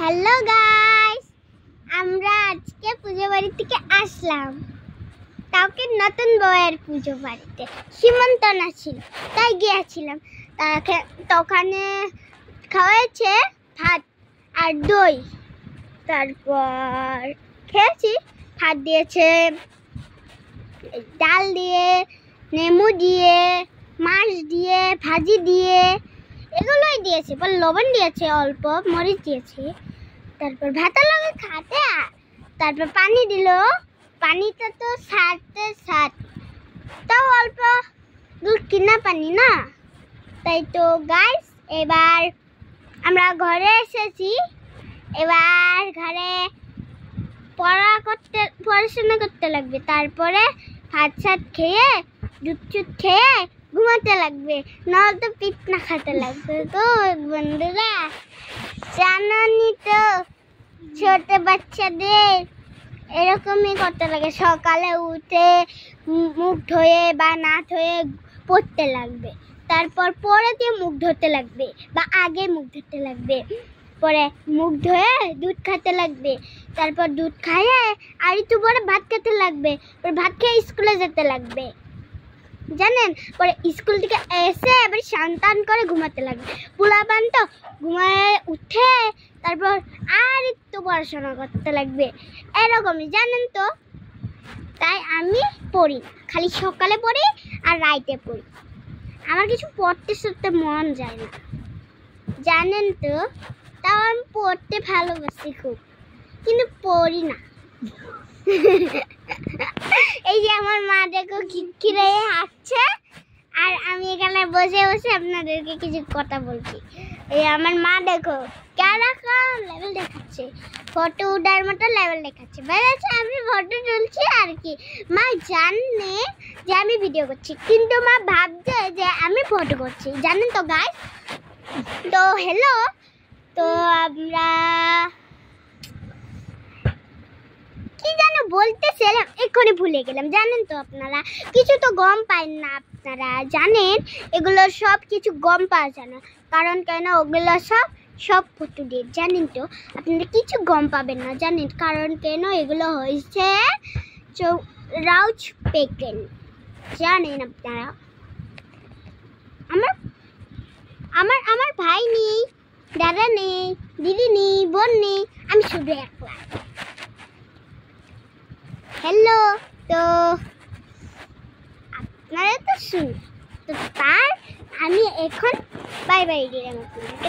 Hello guys, আমরা আজকে পুজো বাড়ি থেকে আসলাম। কাউকে নতুন বউয়ের পুজো বাড়িতে সীমন্তনা ছিল, তাই গিয়েছিলাম। ওখানে খাওয়াইছে ভাত আর দই, তারপর খেয়েছি। ভাত দিয়েছে ডাল দিয়ে, নেমু দিয়ে, মাছ দিয়ে, ভাজি দিয়ে, এগুলোই দিয়েছে। পর লবণ দিয়েছে, অল্প মরিচ দিয়েছে। তারপর ভাতের লগে খাতে, তারপর পানি দিল। পানিটা তো স্বাদ, তাও অল্প কিনা পানি না। তাই তো গাইস, এবার আমরা ঘরে এসেছি। এবার ঘরে পড়াশোনা করতে লাগবে। তারপরে ভাত সাত খেয়ে, দুধ খেয়ে ঘুমাতে লাগবে, নয়তো পিঠ না খাতে লাগবে। তো বন্ধুরা, জানি তো ছোট বাচ্চাদের এরকমই করতে লাগে। সকালে উঠে মুখ ধুয়ে বা না ধুয়ে পড়তে লাগবে, তারপর পরে দিয়ে মুখ ধুতে লাগবে বা আগে মুখ ধুতে লাগবে, পরে মুখ ধুয়ে দুধ খেতে লাগবে, তারপর দুধ খাইয়ে আর একটু পরে ভাত খেতে লাগবে, পরে ভাত খেয়ে স্কুলে যেতে লাগবে, জানেন। পরে স্কুল থেকে এসে এবার স্নান করে ঘুমাতে লাগবে। পোলাপান তো ঘুমায় উঠে তারপর আর একটু পড়াশোনা করতে লাগবে, এরকমই জানেন তো। তাই আমি পড়ি, খালি সকালে পড়ি আর রাইতে পড়ি। আমার কিছু পড়তে মন যায় না, জানেন তো। তাও আমি পড়তে ভালোবাসি খুব, কিন্তু পড়ি না। এই যে আমার মা দেখো খিটখিরে হাসছে, আর আমি এখানে বসে বসে আপনাদেরকে কিছু কথা বলছি। এই আমার মা দেখো কেরকম লেভেল দেখাচ্ছে, ফটো উঠার মতো লেভেল দেখাচ্ছে। বেড়েছে আমি ফটো তুলছি আর কি। মা জানে যে আমি ভিডিও করছি, কিন্তু মা ভাবছে যে আমি ফটো করছি, জানেন তো গাইস। তো হ্যালো, তো আমরা কি যেন বলতেছিলাম, এক্ষুনি ভুলে গেলাম। জানেন তো আপনারা কিছু তো গম পান না। আপনারা জানেন এগুলো সব কিছু গম পাওয়া যায় না, কারণ কেন ওগুলো সব ফটুদের, জানেন তো। আপনারা কিছু গম পাবেন না, জানেন কারণ কেন এগুলো হয়েছে রাউজ পেকেন, জানেন আপনারা। আমার ভাই নেই, দাদা নেই, দিদি নেই, বোন নেই, আমি শুধু একলা। হ্যালো, তো আপনারা তো শুন, তো তার আমি এখন বাই দিলাম আপনাদেরকে।